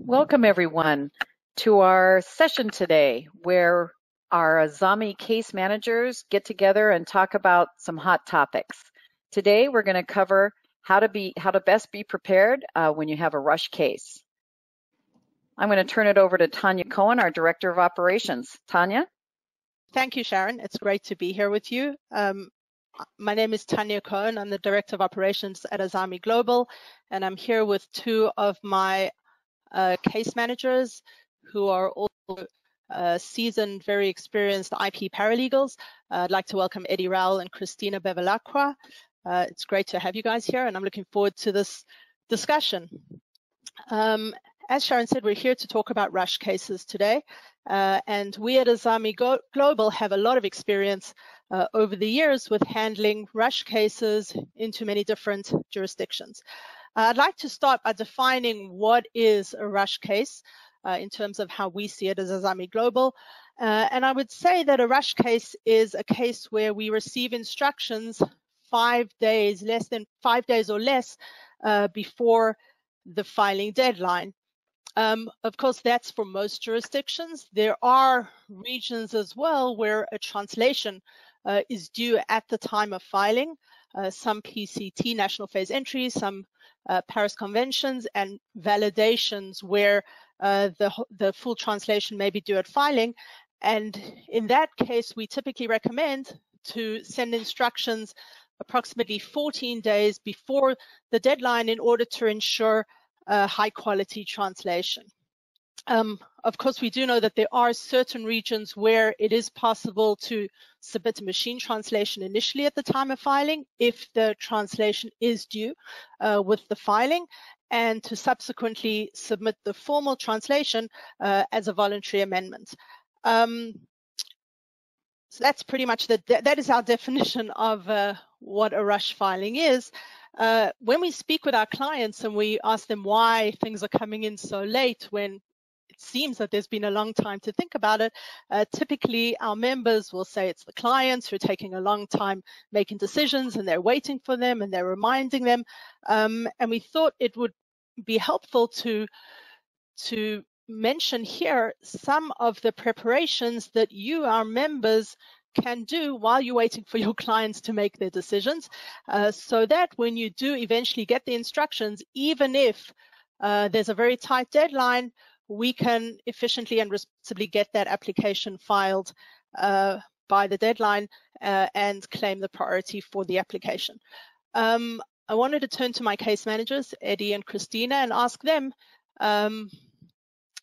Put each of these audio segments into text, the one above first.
Welcome everyone to our session today where our Azami case managers get together and talk about some hot topics. Today we're going to cover how to best be prepared when you have a rush case. I'm going to turn it over to Tanya Cohen, our Director of Operations. Tanya? Thank you, Sharon. It's great to be here with you. My name is Tanya Cohen. I'm the Director of Operations at Azami Global, and I'm here with two of my case managers who are also seasoned, very experienced IP paralegals. I'd like to welcome Eddie Rowell and Christina Bevilacqua. It's great to have you guys here, and I'm looking forward to this discussion. As Sharon said, we're here to talk about rush cases today, and we at Azami Global have a lot of experience over the years with handling rush cases into many different jurisdictions. I'd like to start by defining what is a rush case in terms of how we see it as Azami Global. And I would say that a rush case is a case where we receive instructions 5 days, less than 5 days or less before the filing deadline. Of course, that's for most jurisdictions. There are regions as well where a translation is due at the time of filing. Some PCT, national phase entries, some Paris conventions and validations where the full translation may be due at filing. And in that case, we typically recommend to send instructions approximately 14 days before the deadline in order to ensure high quality translation. Of course, we do know that there are certain regions where it is possible to submit a machine translation initially at the time of filing if the translation is due with the filing, and to subsequently submit the formal translation as a voluntary amendment. So that's pretty much that is our definition of what a rush filing is. When we speak with our clients and we ask them why things are coming in so late when it seems that there's been a long time to think about it, typically our members will say it's the clients who are taking a long time making decisions and they're waiting for them and they're reminding them. And we thought it would be helpful to mention here some of the preparations that you, our members, can do while you're waiting for your clients to make their decisions, so that when you do eventually get the instructions, even if there's a very tight deadline, we can efficiently and responsibly get that application filed by the deadline and claim the priority for the application. I wanted to turn to my case managers, Eddie and Christina, and ask them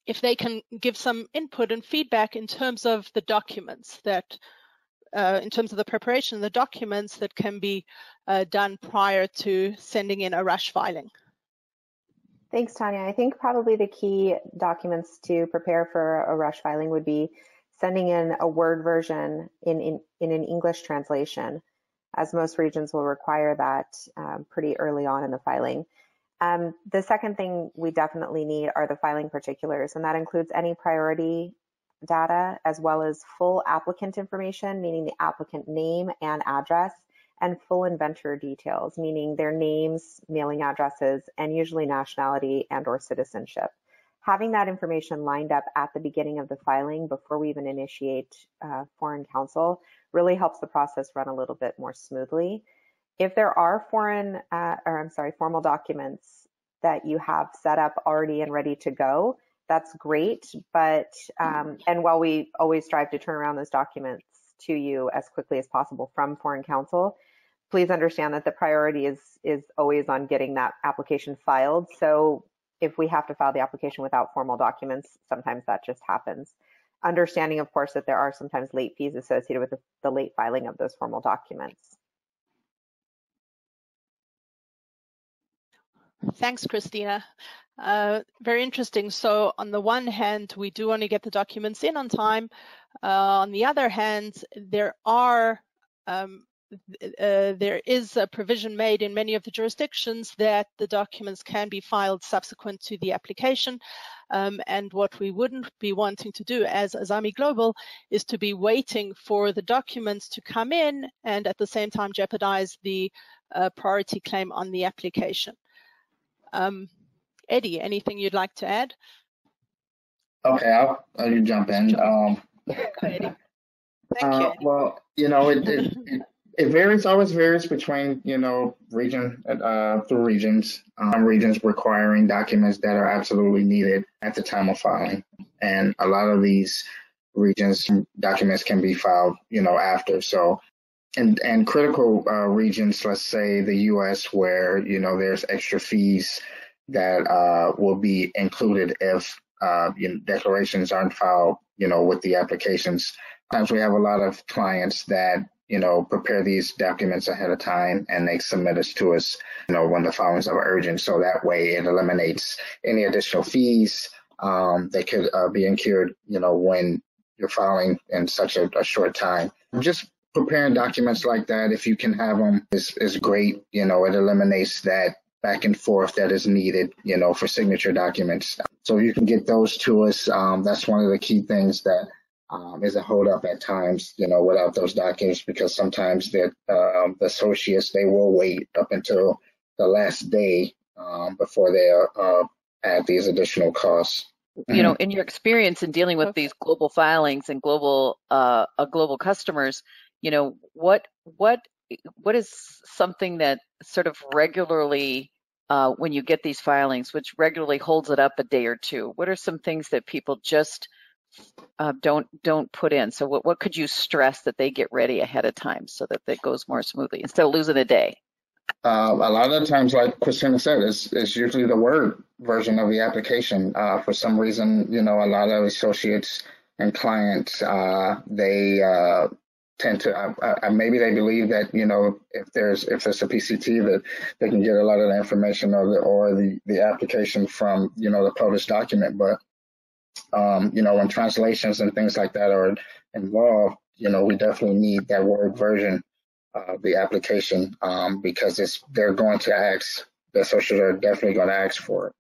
if they can give some input and feedback in terms of the documents that in terms of the preparation of the documents that can be done prior to sending in a rush filing. Thanks, Tanya. I think probably the key documents to prepare for a rush filing would be sending in a Word version in an English translation, as most regions will require that pretty early on in the filing. The second thing we definitely need are the filing particulars, and that includes any priority data as well as full applicant information, meaning the applicant name and address, and full inventor details, meaning their names, mailing addresses, and usually nationality and or citizenship. Having that information lined up at the beginning of the filing before we even initiate foreign counsel really helps the process run a little bit more smoothly. If there are formal documents that you have set up already and ready to go, that's great, but and while we always strive to turn around those documents to you as quickly as possible from foreign counsel, please understand that the priority is always on getting that application filed. So if we have to file the application without formal documents, sometimes that just happens. Understanding, of course, that there are sometimes late fees associated with the late filing of those formal documents. Thanks, Christina. Very interesting. So on the one hand, we do want to get the documents in on time. On the other hand, there is a provision made in many of the jurisdictions that the documents can be filed subsequent to the application. And what we wouldn't be wanting to do as Azami Global is to be waiting for the documents to come in and at the same time jeopardize the priority claim on the application. Eddie, anything you'd like to add? Okay, I'll jump in. Thank you. Well, it varies, always varies between, region through regions. Regions requiring documents that are absolutely needed at the time of filing. And a lot of these regions documents can be filed, after. So, and critical regions, let's say the U.S., where, there's extra fees that will be included if declarations aren't filed, with the applications. Sometimes we have a lot of clients that, prepare these documents ahead of time and they submit it to us, when the filings are urgent. So that way it eliminates any additional fees that could be incurred, when you're filing in such a short time. Just preparing documents like that, if you can have them, is great. It eliminates that back and forth that is needed, for signature documents. So you can get those to us. That's one of the key things that is a holdup at times, without those documents, because sometimes the associates, they will wait up until the last day before they add these additional costs. In your experience in dealing with these global filings and global customers, what is something that sort of regularly, when you get these filings, which regularly holds it up a day or two? What are some things that people just don't put in? So what could you stress that they get ready ahead of time so that it goes more smoothly instead of losing a day? A lot of the times, like Christina said, it's usually the Word version of the application. For some reason, a lot of associates and clients, they tend to, maybe they believe that, if there's a PCT, that they can get a lot of the information or the application from, the published document. But, when translations and things like that are involved, we definitely need that Word version of the application, because they're going to ask, the associates are definitely going to ask for it.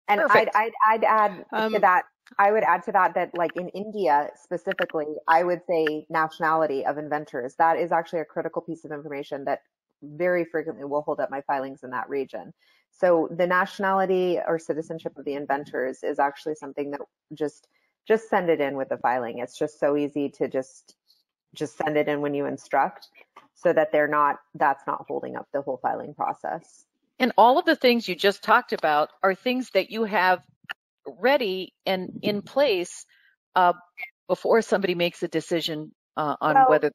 And I'd add to that. I would add to that like in India specifically, I would say nationality of inventors. That is actually a critical piece of information that very frequently will hold up my filings in that region. So the nationality or citizenship of the inventors is actually something that just send it in with the filing. It's just so easy to just send it in when you instruct, so that that's not holding up the whole filing process. And all of the things you just talked about are things that you have ready and in place before somebody makes a decision on whether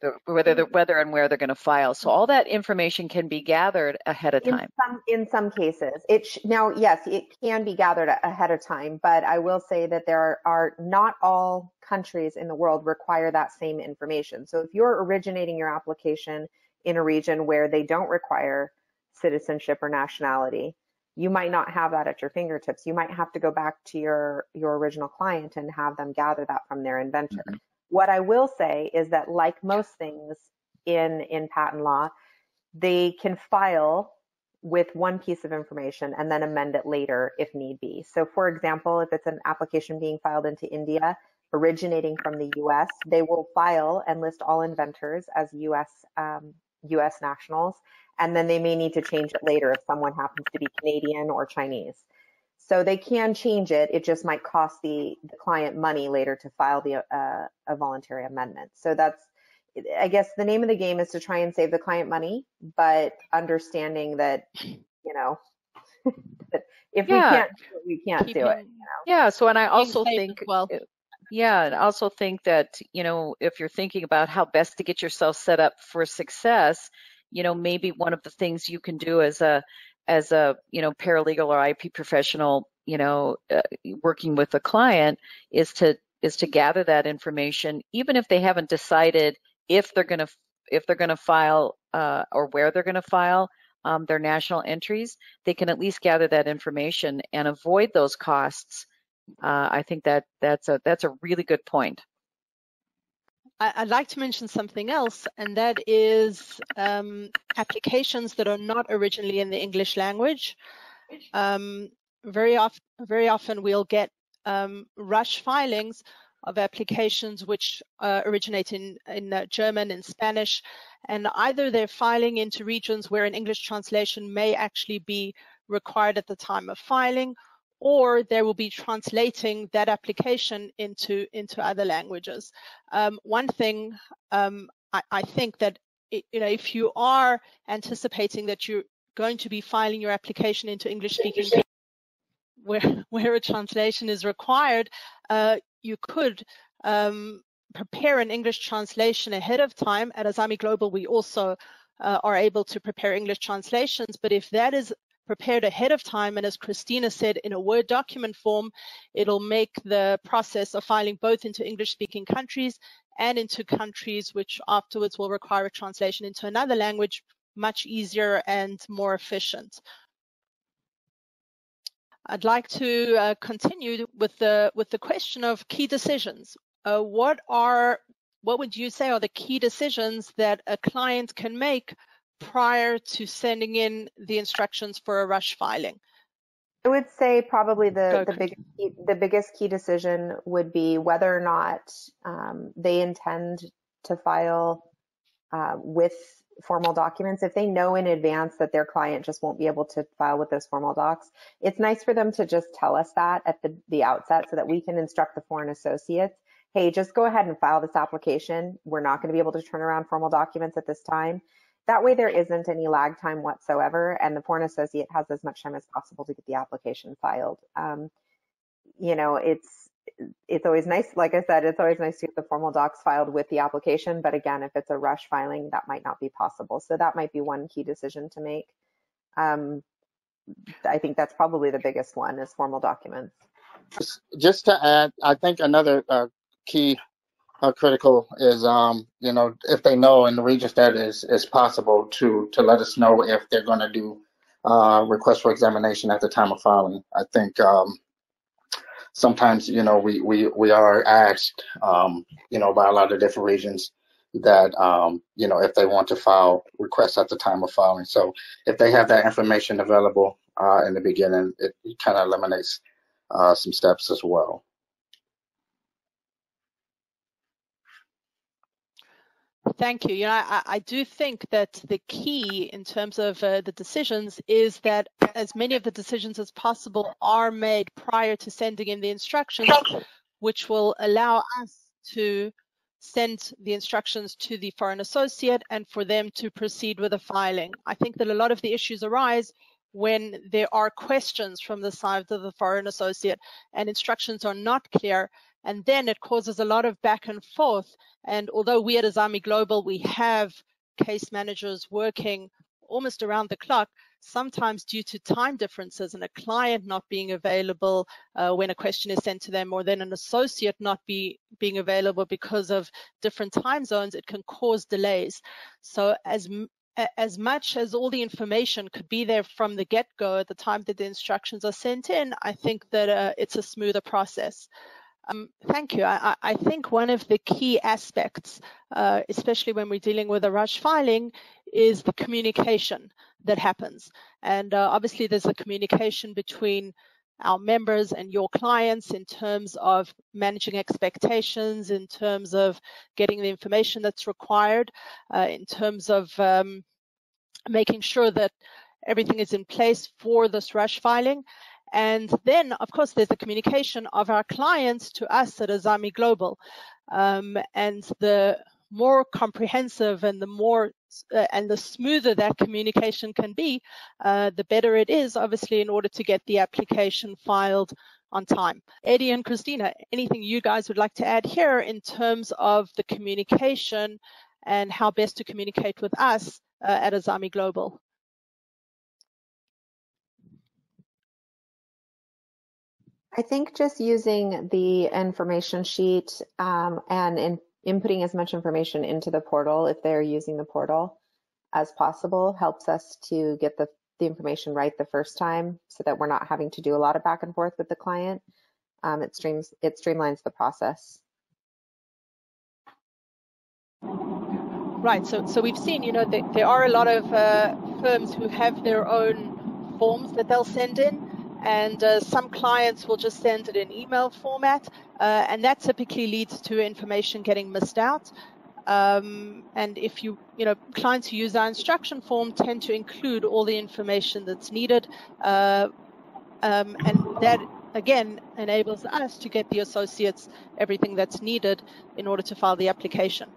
and where they're going to file. So all that information can be gathered ahead of time. In some cases, now yes, it can be gathered ahead of time, but I will say that there are not all countries in the world require that same information. So if you're originating your application in a region where they don't require citizenship or nationality, you might not have that at your fingertips. You might have to go back to your original client and have them gather that from their inventor. Mm-hmm. What I will say is that, like most things in patent law, they can file with one piece of information and then amend it later if need be. So for example, if it's an application being filed into India, originating from the US, they will file and list all inventors as US nationals, and then they may need to change it later if someone happens to be Canadian or Chinese. So they can change it. It just might cost the client money later to file a voluntary amendment. So that's, I guess, the name of the game is to try and save the client money, but understanding that, that if we can't do it, we can't do it. Yeah. So, and I also think, and I also think that, if you're thinking about how best to get yourself set up for success, maybe one of the things you can do as a paralegal or IP professional, working with a client is to gather that information, even if they haven't decided if they're going to file or where they're going to file their national entries. They can at least gather that information and avoid those costs. I think that's a really good point. I'd like to mention something else, and that is applications that are not originally in the English language. Very often we'll get rush filings of applications which originate in German and Spanish, and either they're filing into regions where an English translation may actually be required at the time of filing, or they will be translating that application into other languages. One thing I think that if you are anticipating that you're going to be filing your application into English-speaking where a translation is required, you could prepare an English translation ahead of time. At Azami Global, we also are able to prepare English translations, but if that is prepared ahead of time, and as Christina said, in a Word document form, it'll make the process of filing both into English-speaking countries and into countries which afterwards will require a translation into another language much easier and more efficient. I'd like to continue with the question of key decisions. What would you say are the key decisions that a client can make prior to sending in the instructions for a rush filing? I would say probably the biggest key decision would be whether or not they intend to file with formal documents. If they know in advance that their client just won't be able to file with those formal docs, it's nice for them to just tell us that at the outset so that we can instruct the foreign associates, hey, just go ahead and file this application. We're not going to be able to turn around formal documents at this time. That way there isn't any lag time whatsoever, and the foreign associate has as much time as possible to get the application filed. It's always nice, like I said, it's always nice to get the formal docs filed with the application, but again, if it's a rush filing, that might not be possible. So that might be one key decision to make. I think that's probably the biggest one, is formal documents. Just to add, I think another key critical is, if they know in the regions that is possible to let us know if they're going to do request for examination at the time of filing. I think sometimes, we are asked, by a lot of different regions that, if they want to file requests at the time of filing. So if they have that information available in the beginning, it kind of eliminates some steps as well. Thank you. I do think that the key in terms of the decisions is that as many of the decisions as possible are made prior to sending in the instructions, which will allow us to send the instructions to the foreign associate and for them to proceed with the filing. I think that a lot of the issues arise when there are questions from the side of the foreign associate and instructions are not clear, and then it causes a lot of back and forth. And although we at Azami Global, we have case managers working almost around the clock, sometimes due to time differences and a client not being available when a question is sent to them, or then an associate not being available because of different time zones, it can cause delays. So as much as all the information could be there from the get-go at the time that the instructions are sent in, I think that it's a smoother process. Thank you. I think one of the key aspects, especially when we're dealing with a rush filing, is the communication that happens. And obviously there's a communication between our members and your clients in terms of managing expectations, in terms of getting the information that's required, in terms of making sure that everything is in place for this rush filing. And then, of course, there's the communication of our clients to us at Azami Global. And the more comprehensive and the smoother that communication can be, the better it is, obviously, in order to get the application filed on time. Eddie and Christina, anything you guys would like to add here in terms of the communication and how best to communicate with us at Azami Global? I think just using the information sheet and inputting as much information into the portal, if they're using the portal, as possible, helps us to get the information right the first time, so that we're not having to do a lot of back and forth with the client. It streamlines the process. Right. So we've seen, there are a lot of firms who have their own forms that they'll send in. And some clients will just send it in email format, and that typically leads to information getting missed out. And if clients who use our instruction form tend to include all the information that's needed. and that again enables us to get the associates everything that's needed in order to file the application.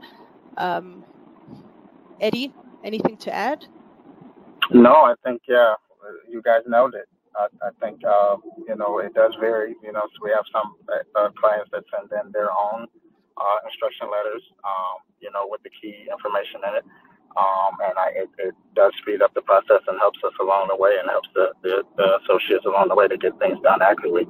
Eddie, anything to add? No, I think, yeah, you guys nailed it. I think, you know, it does vary. You know, so we have some clients that send in their own instruction letters, you know, with the key information in it. And it does speed up the process and helps us along the way and helps the associates along the way to get things done accurately.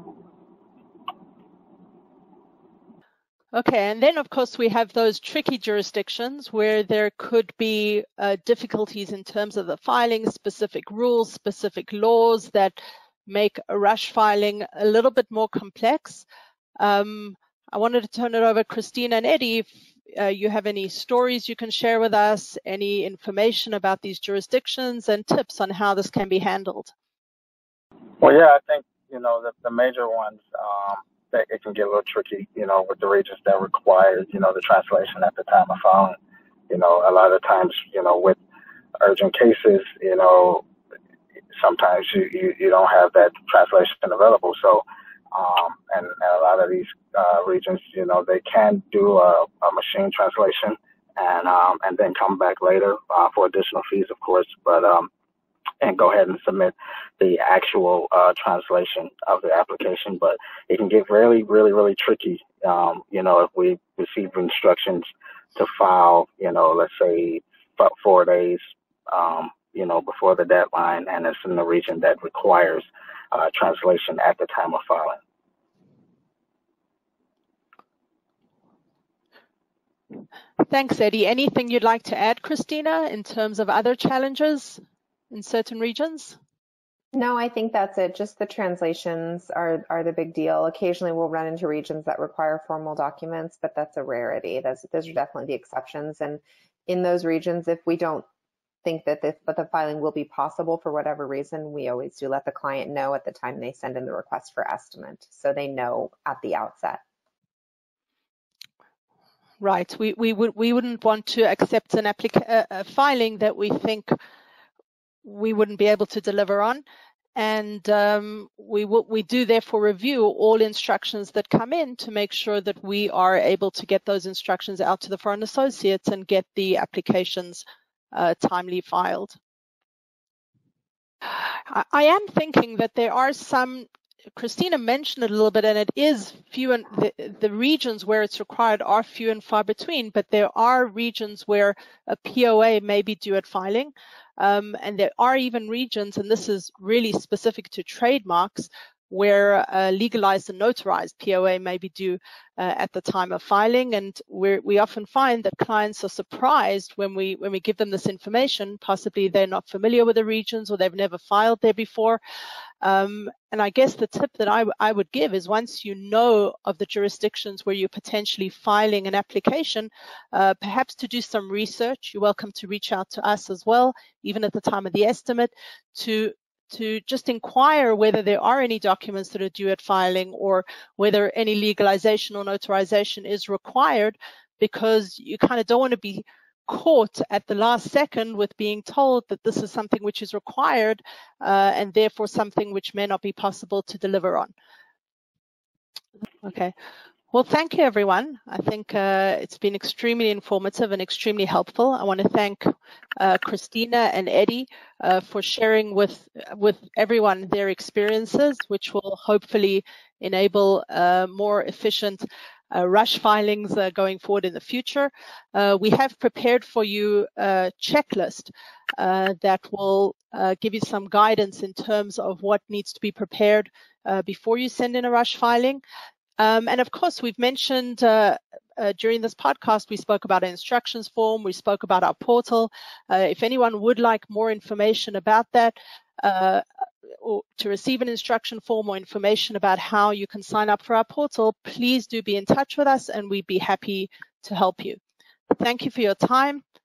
Okay, and then of course we have those tricky jurisdictions where there could be difficulties in terms of the filing, specific rules, specific laws that make a rush filing a little bit more complex. I wanted to turn it over to Christina and Eddie if you have any stories you can share with us, any information about these jurisdictions and tips on how this can be handled. Well, yeah, I think, you know, the major ones, that it can get a little tricky, you know, with the regions that require, you know, the translation at the time of filing. You know, a lot of times, you know, with urgent cases, you know, sometimes you don't have that translation available. So, and a lot of these regions, you know, they can do a machine translation and then come back later for additional fees, of course, but and go ahead and submit the actual translation of the application. But it can get really, really, really tricky, you know, if we receive instructions to file, you know, let's say 4 days, you know, before the deadline, and it's in the region that requires translation at the time of filing. Thanks, Eddie. Anything you'd like to add, Christina, in terms of other challenges in certain regions? No, I think that's it. Just the translations are the big deal. Occasionally we'll run into regions that require formal documents, but that's a rarity. Those are definitely the exceptions. And in those regions, if we don't think that the filing will be possible for whatever reason, we always do let the client know at the time they send in the request for estimate, so they know at the outset. Right. We wouldn't want to accept a filing that we think we wouldn't be able to deliver on, and we do therefore review all instructions that come in to make sure that we are able to get those instructions out to the foreign associates and get the applications timely filed. I am thinking that there are some, Christina mentioned it a little bit, and it is few, and the regions where it's required are few and far between, but there are regions where a POA may be due at filing. And there are even regions, and this is really specific to trademarks, where legalized and notarized POA may be due at the time of filing. And we often find that clients are surprised when we give them this information. Possibly they're not familiar with the regions or they've never filed there before. And I guess the tip that I would give is, once you know of the jurisdictions where you're potentially filing an application, perhaps to do some research. You're welcome to reach out to us as well, even at the time of the estimate, to just inquire whether there are any documents that are due at filing or whether any legalization or notarization is required, because you kind of don't want to be caught at the last second with being told that this is something which is required and therefore something which may not be possible to deliver on. Okay. Well, thank you, everyone. I think it's been extremely informative and extremely helpful. I want to thank Christina and Eddie for sharing with everyone their experiences, which will hopefully enable more efficient rush filings going forward in the future. We have prepared for you a checklist that will give you some guidance in terms of what needs to be prepared before you send in a rush filing. And of course, we've mentioned during this podcast, we spoke about an instructions form, we spoke about our portal. If anyone would like more information about that, or to receive an instruction form or information about how you can sign up for our portal, please do be in touch with us and we'd be happy to help you. Thank you for your time.